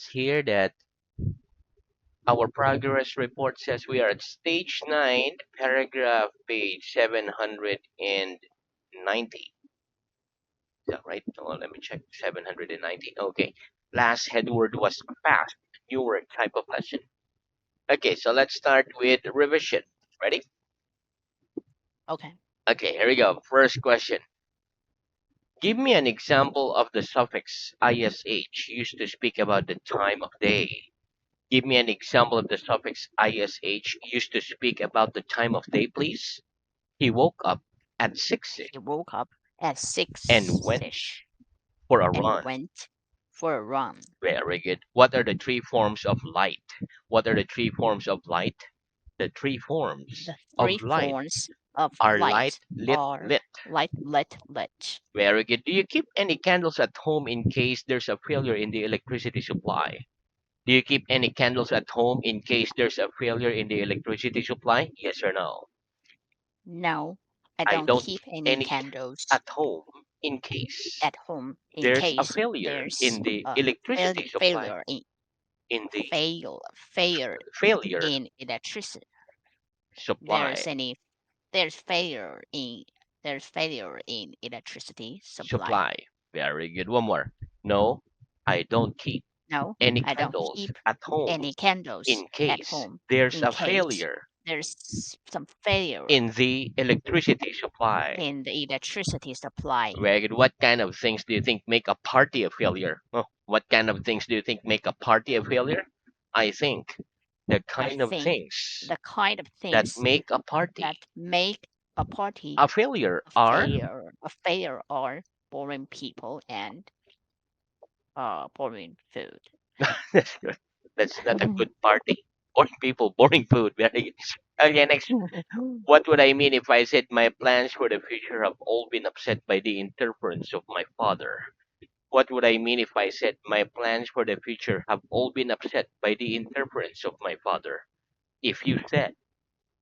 Here that our progress report says we are at stage 9, paragraph page 790. Is that right? Oh, let me check. 790. Okay. Last head word was fast. Newer type of lesson. Okay, so let's start with revision. Ready? Okay. Okay, here we go. First question. Give me an example of the suffix ish used to speak about the time of day. Give me an example of the suffix ish used to speak about the time of day, please. He woke up at 6 He woke up at and went 6ish for a and run. went for a run. Very good. What are the three forms of light? What are the three forms of light? The three forms The of three light forms of are light, light lit, are lit. light, lit, lit. Very good. Do you keep any candles at home in case there's a failure in the electricity supply? Do you keep any candles at home in case there's a failure in the electricity supply? Yes or no? No, I I don't don't keep keep any any candles at home in case at home in there's a case failure there's in the a electricity supply. failure in In the failure failure in electricity. supply. There's any there's failure in there's failure in electricity supply. Supply. Very good. One more. No, I don't keep No, any I don't candles keep at home any candles in at case home there's in a case failure there's some failure in the electricity supply. in the electricity supply. Very good. What kind of things do you think make a party a failure? Oh, what kind of things do you think make a party a failure? I think the I kind of think things the kind of that things make a party that make a party a failure are a failure are boring people and boring food. that's good. That's not a good party. Boring people, boring food. Very good. Okay, next. What would I mean if I said my plans for the future have all been upset by the interference of my father? What would I mean if I said my plans for the future have all been upset by the interference of my father? If you said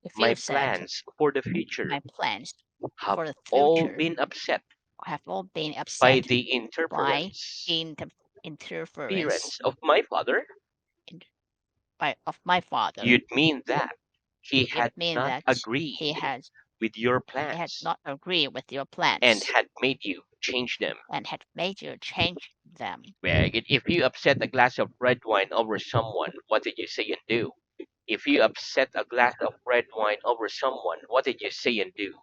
If you my said plans for the future my plans have for the all future been upset have all been by upset the by interference interference appearance of my father, in, of my father, you'd mean that he it had means not that agreed with your he had plans not agreed with your and plans had made you change them. and had made you change them. Very good. If you upset a glass of red wine over someone, what did you say and do? If you upset a glass of red wine over someone, what did you say and do?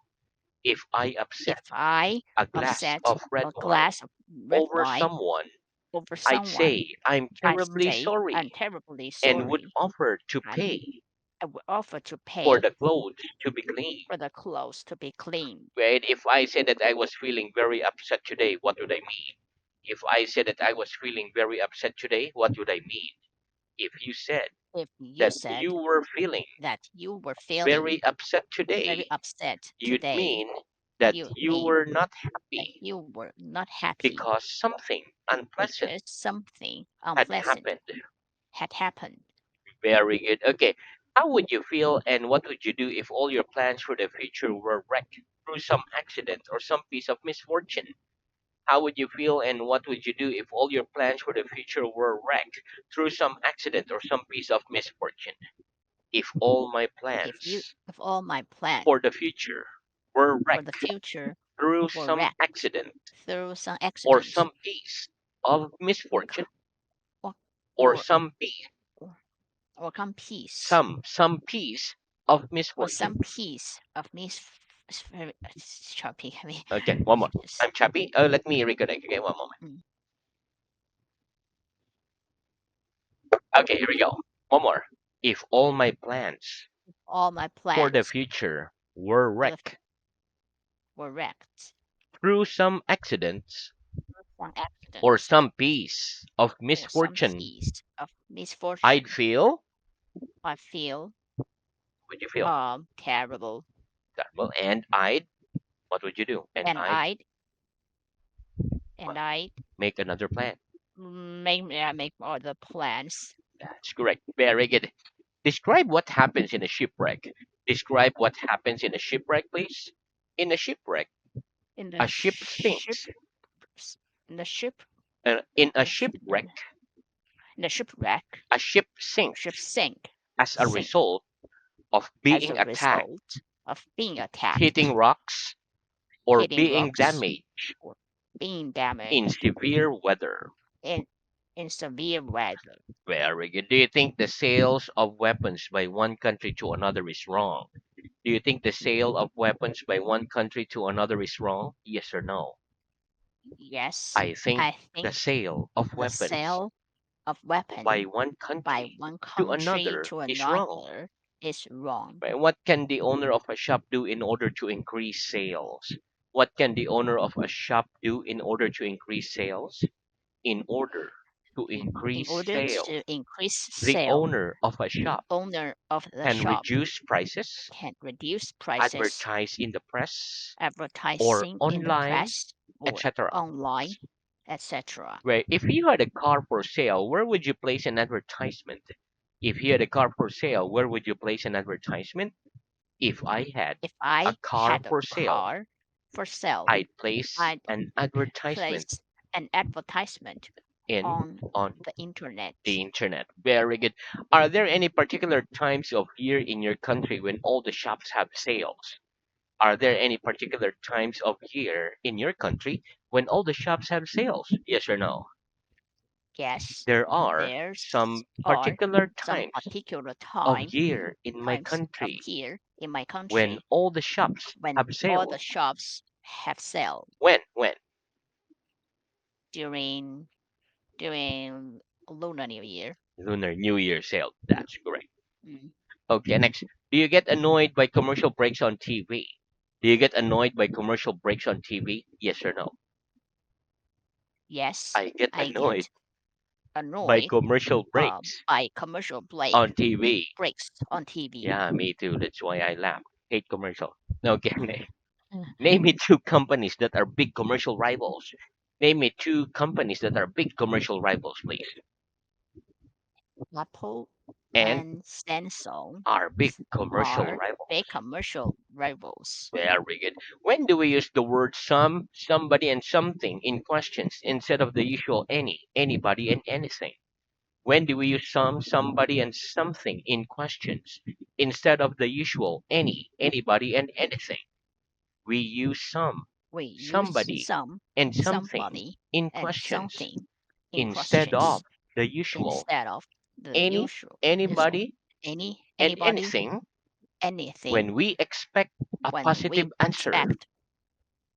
If I If upset I a glass upset of red a wine glass of red over wine someone, over I'd someone, say I'm I'd terribly say I'm sorry terribly and would sorry offer to and pay I would offer to for pay the clothes to be clean. for the clothes to be cleaned. Right? If I said that I was feeling very upset today, what would I mean? If I said that I was feeling very upset today, what would I mean? If you said If you that you said were feeling that you were feeling very upset very today, upset you'd today, mean that you you mean were not that happy you were not happy because something unpleasant because something had unpleasant happened. had happened. Very good. Okay. How would you feel and what would you do if all your plans for the future were wrecked through some accident or some piece of misfortune? How would you feel and what would you do if all your plans for the future were wrecked through some accident or some piece of misfortune? If all my plans If all my plans for the future were for the wrecked future through were some wrecked accident through some or accident some piece of or misfortune or or or, some piece or, or some piece some piece of or misfortune. some piece of choppy. I mean, Okay, one more. just, I'm Chappy. Let me reconnect. Okay, one moment. mm, Okay, here we go. One more. If all my plans all my for the plans future were for the wrecked were wrecked through some accidents through some or accidents some piece of or some misfortune, piece of I'd misfortune. feel. I feel Would you feel terrible, terrible? And I'd. What would you do? And and I'd and I make another plan. make all the plans That's correct. Very good. Describe what happens in a shipwreck. Describe what happens in a shipwreck, please. In a shipwreck, in the a ship ship sinks. in the ship In a in the, sh- shipwreck, The shipwreck A ship or ship sinks sink, as a sink result of as a being attacked, result of being hitting attacked, rocks, or hitting being rocks, damaged or being in damaged severe weather. in, in severe weather. Very good. Do you think the sales of weapons by one country to another is wrong? Do you think the sale of weapons by one country to another is wrong? Yes or no? Yes, I think I the think sale of the weapons sale of by weapon one by country one to country another to is wrong. another is wrong. Right? What can the owner of a shop do in order to increase sales? What can the owner of a shop do in order to increase sales? In order to In increase order sales, to increase the sale, owner of a the shop owner of the can shop reduce prices, can reduce prices, advertise in the press or advertising in the online, press or etc. online, etc. Where if you had a car for sale, where would you place an advertisement? If you had a car for sale, where would you place an advertisement? If I had If a I car had a for sale, car for sale, I'd place I'd an advertisement place an advertisement in on on the internet. the internet. Very good. Are there any particular times of year in your country when all the shops have sales? Are there any particular times of year in your country when all the shops have sales? Yes or no? Yes, There are there's some are particular some times particular of year in my times of country year in my when country all the shops when have all the sales. shops have sale When? When? during during Lunar New Year. Lunar New Year sale. That's correct. Mm. Okay, next. Do you get annoyed by commercial breaks on TV? Do you get annoyed by commercial breaks on TV? Yes or no? Yes, I get I annoyed get by annoyed commercial breaks by commercial on TV. breaks on TV. Yeah, me too. That's why I laugh. Hate commercial. Okay, name me two companies that are big commercial rivals. Name me two companies that are big commercial rivals, please. Apple And and Samsung are big commercial are rivals. big commercial rivals. Very good. When do we use the word some, somebody, and something in questions instead of the usual any, anybody, and anything? When do we use some, somebody, and something in questions instead of the usual any, anybody, and anything? We use some, We use somebody, some, and something somebody, in and questions something in instead of questions the usual instead of the any, usual anybody, and anybody, anything anything when we expect a when we positive answer, expect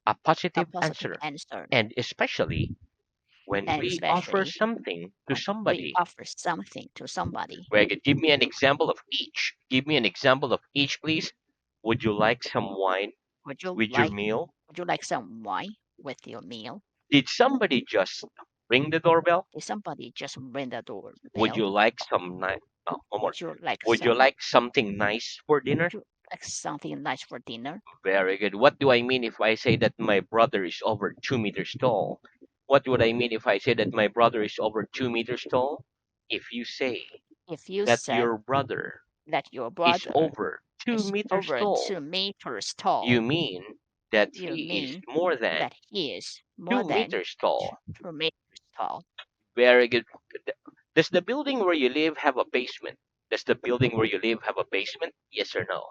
a a positive positive answer, answer, and especially when and we offer especially something to when we somebody. offer something to somebody. Greg, give me an example of each. Give me an example of each, please. Would you like some wine Would you with your like meal? would you like some wine with your meal? Did somebody just ring the doorbell? Did somebody just ring the Would doorbell? you like some nice? Oh, one more. Would you like Would you some like something nice for dinner? would you like something nice for dinner? Very good. What do I mean if I say that my brother is over 2 meters tall? What would I mean if I say that my brother is over 2 meters tall? If you say If you that said your brother that your is brother over two is meters over tall, 2 meters you tall, mean that you he is mean more than that he is more two than meters tall. 2 meters tall. Very good. Does the building where you live have a basement? Does the building where you live have a basement? Yes or no?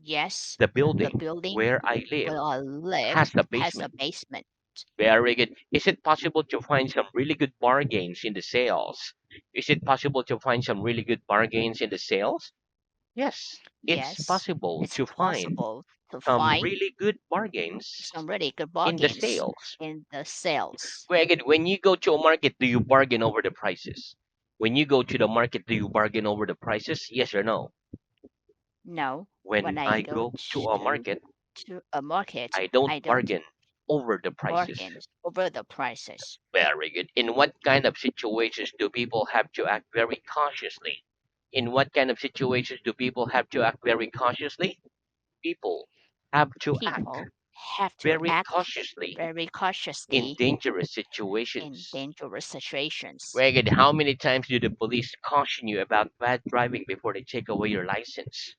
Yes, The the building building where I live where I live has a has a basement. basement. Very good. Is it possible to find some really good bargains in the sales? Is it possible to find some really good bargains in the sales? Yes, it's Yes, possible it's to find possible to some find really good bargains some really good in the bargains sales. in the sales. Greg, when you go to a market, do you bargain over the prices? When you go to the market, do you bargain over the prices? Yes or no? No, when When I I go go to a market, to a market, I don't I don't bargain over the prices. bargain over the prices. Very good. In what kind of situations do people have to act very cautiously? In what kind of situations do people have to act very cautiously? People have to act People have to very act cautiously very in cautiously dangerous in situations. dangerous situations. Greg, how many times do the police caution you about bad driving before they take away your license?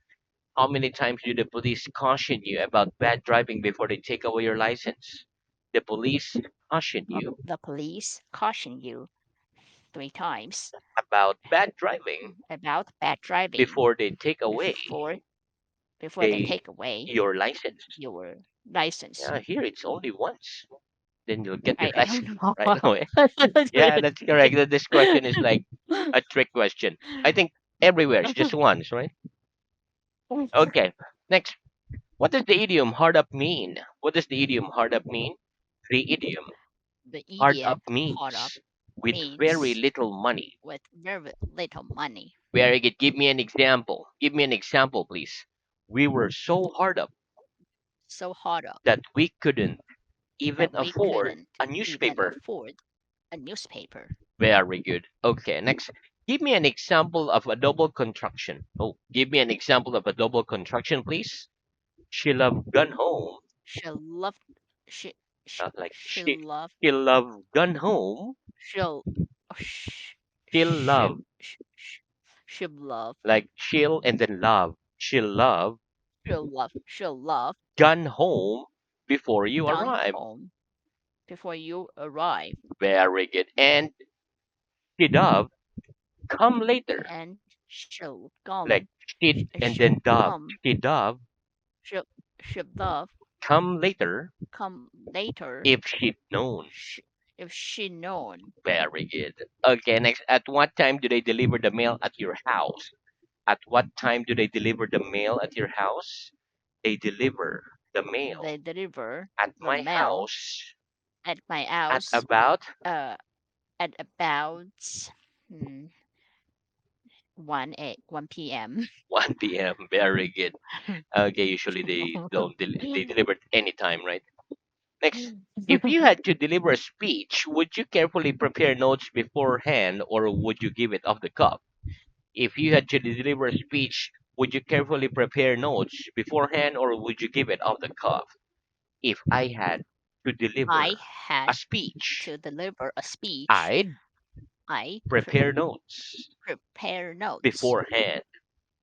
How many times do the police caution you about bad driving before they take away your license? The police caution you The police caution you 3 times about bad driving about bad driving before they take away before before they they take away your license. your license. Yeah, here it's only once. Then you'll get your I don't license know. right away. Yeah, that's correct. This question is like a trick question. I think everywhere it's just once, right? Okay. Next, what does the idiom hard up mean? What does the idiom hard up mean? The idiom The hard up idiom hot up means with very means little money. with very little money. Very good. Give me an example. Give me an example, please. We were so hard up So hot up that we couldn't even that we afford couldn't a even newspaper. afford a newspaper. Very good. Okay, next. Give me an example of a double contraction. Oh, give me an example of a double contraction, please. She'll have gone home. She loved she she, Like she loved she'll have gone home. she'll sh, She'll she love. she love Like she'll and then love. She'll love. she'll love Gone home before you gone arrive. home before you arrive, Very good. And she'd have come later. and she'll Like come she'd and she'll then dove. come She'd have she'll she'll love come later come later if she'd known. sh if she known. Very good. Okay, next. At what time do they deliver the mail at your house? At what time do they deliver the mail at your house? They deliver the mail They deliver at the my mail house at my at house about uh at about mm, 1 p.m. 1 p.m. Very good. Okay, usually they don't they deliver at any time, right? Next, if you had to deliver a speech, would you carefully prepare notes beforehand or would you give it off the cuff? If you had to deliver a speech, would you carefully prepare notes beforehand or would you give it off the cuff? If I had to I deliver a had speech, to deliver a speech. I'd I prepare notes prepare notes beforehand.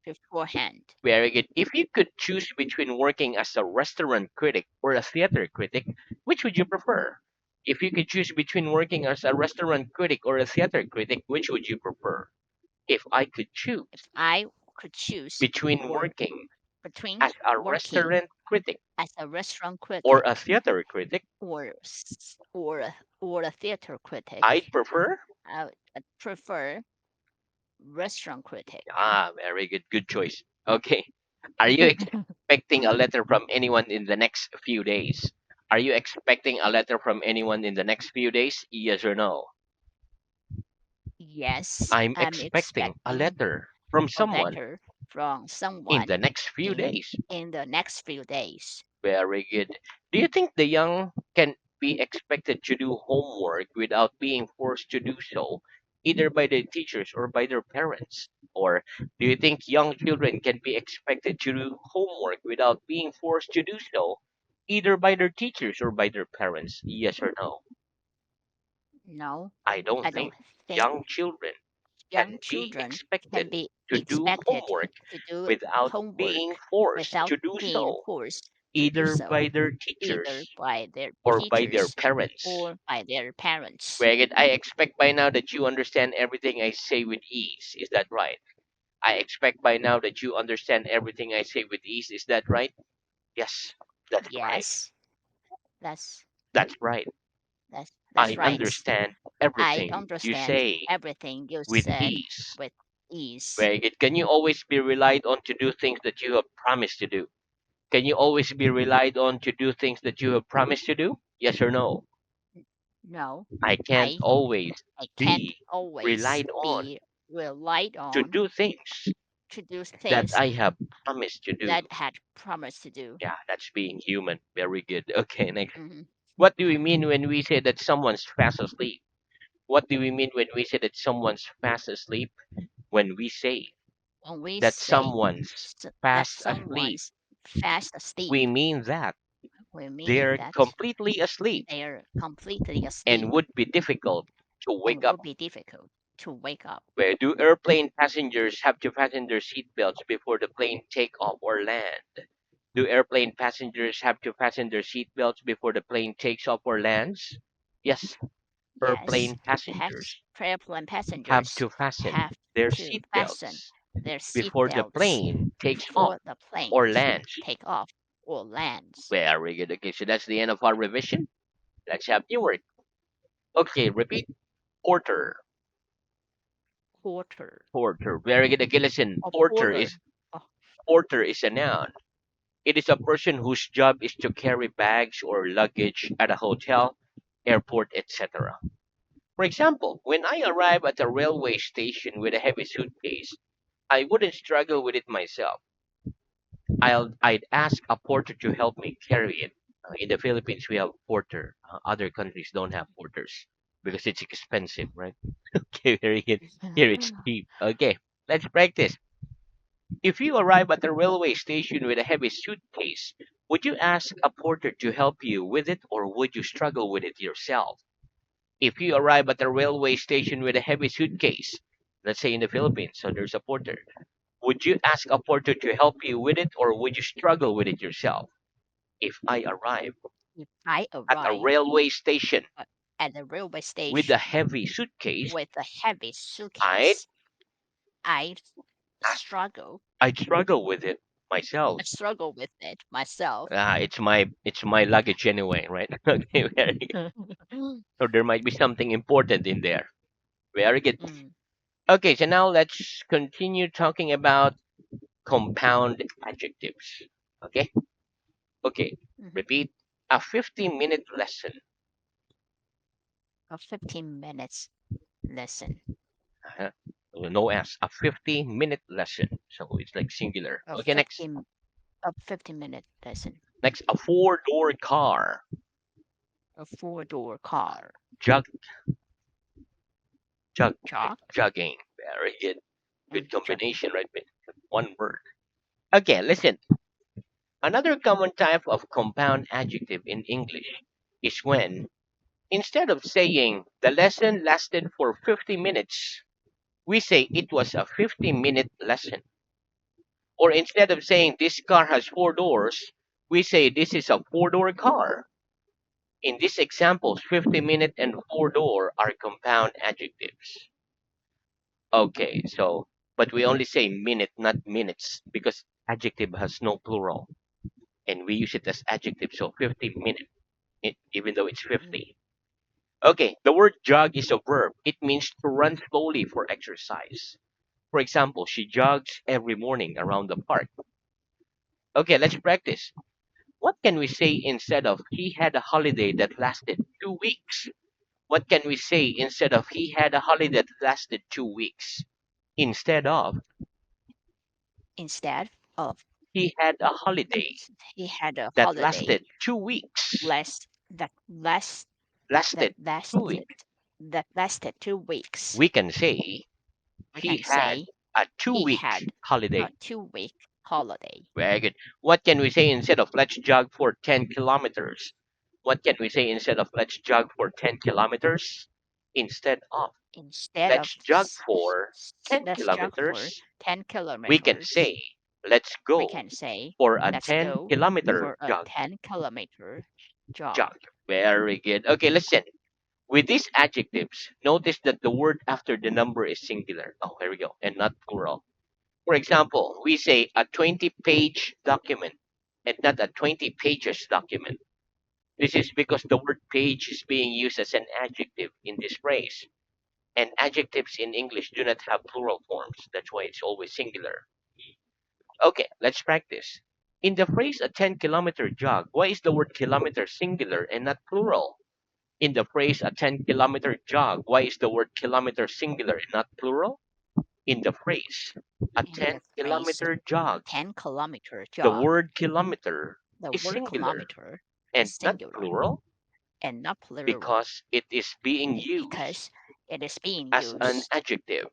beforehand. Very good. If you could choose between working as a restaurant critic or a theater critic, which would you prefer? If you could choose between working as a restaurant critic or a theater critic, which would you prefer? If I could choose If I could choose between work working between as a working restaurant critic as a restaurant or a critic theater critic, or a theater critic, I'd prefer. I'd prefer restaurant critic. Ah, very good. Good choice. Okay. Are you expecting a letter from anyone in the next few days? Are you expecting a letter from anyone in the next few days? Yes or no? Yes, I'm I'm expecting a expecting letter from a someone letter from in the someone next few in days. in the next few days. Very good. Do you think the young can be expected to do homework without being forced to do so, either by their teachers or by their parents? Or do you think young children can be expected to do homework without being forced to do so, either by their teachers or by their parents? Yes or no? No, I don't I don't think think young children young can be children can expected be to do expected homework to do without being homework forced without to do being so, forced to do either by so, their either teachers by their or by their teachers parents. or by their parents. Greg, I expect by now that you understand everything I say with ease. Is that right? I expect by now that you understand everything I say with ease. Is that right? Yes, that's right. Yes, that's That's right. that's I right. understand I everything you understand say everything you with said ease. with ease. Very good. Can you always be relied on to do things that you have promised to do? Can you always be relied on to do things that you have promised to do? Yes or no? No, I can't I always I can't be always relied on be relied to on do things to do that things I have promised to do. that had promised to do. Yeah, that's being human. Very good. Okay, next. Mhm. What do we mean when we say that someone's fast asleep? What do we mean when we say that someone's fast asleep? When we say When we that say someone's that fast asleep, someone's fast we asleep, mean that we mean they're that completely asleep they're completely and asleep would be difficult to wake and up. would be difficult to wake up. Where do airplane passengers have to fasten their seatbelts before the plane take off or land? Do airplane passengers have to fasten their seatbelts before the plane takes off or lands? Yes, Yes, Airplane passengers airplane have passengers to fasten have their to seat fasten belts their seat before the belts plane takes off before the or planes lands. take off or lands. Very good. Okay, so that's the end of our revision. Let's have new word. Okay, repeat. Porter. Porter Porter. Very good. Okay, listen. or Porter porter. is Oh, porter is a noun. It is a person whose job is to carry bags or luggage at a hotel, airport, etc. For example, when I arrive at a railway station with a heavy suitcase, I wouldn't struggle with it myself. I'd ask a porter to help me carry it. In the Philippines, we have porter. Other countries don't have porters because it's expensive, right? Okay, very good. Here it's cheap. Okay, let's practice. If you arrive at a railway station with a heavy suitcase, would you ask a porter to help you with it or would you struggle with it yourself? If you arrive at a railway station with a heavy suitcase, let's say in the Philippines, so there's a porter, would you ask a porter to help you with it or would you struggle with it yourself? If I arrive if I at a arrive railway station uh, at the railway with a station heavy suitcase, with a heavy I'd suitcase, I ask, struggle. I'd struggle with it I myself. struggle with it myself. It's my luggage anyway, right? Okay, very good. So there might be something important in there. Very good. Mm, Okay, so now let's continue talking about compound adjectives. Okay? Okay. mhm. Repeat. A 15-minute lesson. A 15 minutes lesson. Uh-huh. No S. A 15-minute lesson. So it's like singular. A Okay, next. 15-minute lesson. Next, a four-door car. A four-door car. Jug, jug, like Chalk. jogging. Very good. Good Jogging. combination, right? With one word. Okay, listen. Another common type of compound adjective in English is when, instead of saying the lesson lasted for 50 minutes, we say it was a 50-minute lesson. Or instead of saying this car has four doors, we say this is a four-door car. In these examples, 50-minute and four-door are compound adjectives. Okay, so, but we only say minute, not minutes, because adjective has no plural. And we use it as adjective, so 50-minute, even though it's Mm. 50. Okay, the word jog is a verb. It means to run slowly for exercise. For example, she jogs every morning around the park. Okay, let's practice. What can we say instead of he had a holiday that lasted 2 weeks? What can we say instead of he had a holiday that lasted 2 weeks? Instead of Instead of he had a holiday he had a that holiday lasted 2 weeks. last that last that Lasted 2 weeks. lasted 2 weeks. We can say We he can had say a two he week had a holiday. 2 week holiday. Very good. What can we say instead of let's jog for 10 kilometers? What can we say instead of let's jog for 10 kilometers? Instead of Instead of let's jog for 10 let's jog for kilometers, 10 we can kilometers, say let's we go can say for a let's 10 go kilometer for a jog. 10-kilometer Jog. jog. Very good. Okay, listen. With these adjectives, notice that the word after the number is singular. Oh, here we go. And not plural. For example, we say a 20-page document and not a 20 pages document. This is because the word page is being used as an adjective in this phrase. And adjectives in English do not have plural forms. That's why it's always singular. Okay, let's practice. In the phrase a 10-kilometer jog, why is the word kilometer singular and not plural? In the phrase a 10-kilometer jog, why is the word kilometer singular and not plural? In the phrase a In 10 the phrase kilometer jog, 10-kilometer the jog, word kilometer the is word singular kilometer and is not singular plural and not plural because it is being used because it is being as an used adjective,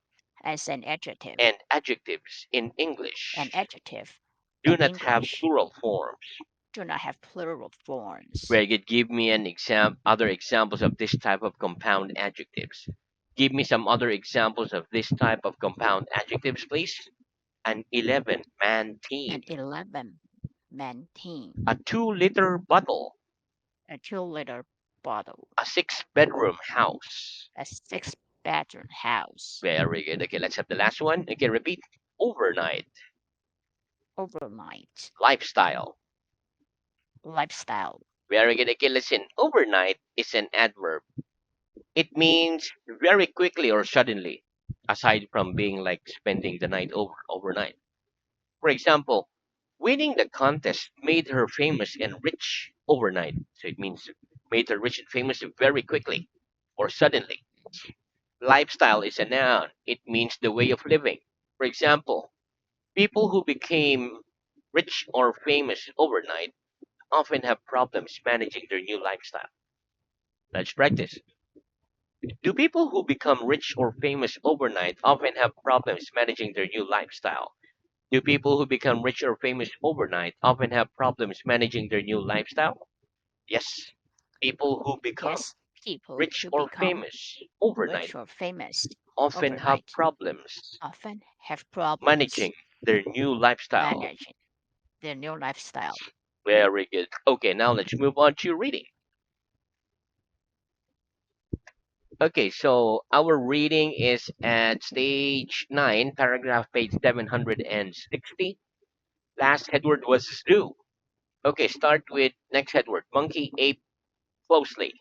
as an adjective. and adjectives in An English adjective do in not have English plural forms. do not have plural forms. Where you give me an other examples of this type of compound adjectives. Give me some other examples of this type of compound adjectives, please. An 11-man team, An 11-man team, a 2-liter bottle, a 2-liter bottle. A six-bedroom house. A six-bedroom house. Very good. Okay, let's have the last one. Okay, repeat. Overnight. Overnight. Lifestyle. Lifestyle. Very good. Okay, listen. Overnight is an adverb. It means very quickly or suddenly, aside from being like spending the night overnight. For example, winning the contest made her famous and rich overnight. So it means made her rich and famous very quickly or suddenly. Lifestyle is a noun. It means the way of living. For example, people who became rich or famous overnight often have problems managing their new lifestyle. Let's practice. Do people who become rich or famous overnight often have problems managing their new lifestyle? Do people who become rich or famous overnight often have problems managing their new lifestyle? Yes. People who become Yes, people rich who or become famous overnight rich or famous often have overnight problems often have problems managing their new lifestyle. managing their new lifestyle. Very good. Okay, now let's move on to reading. Okay, so our reading is at stage 9, paragraph page 760. Last headword was zoo. Okay, start with next headword. Monkey, ape, closely.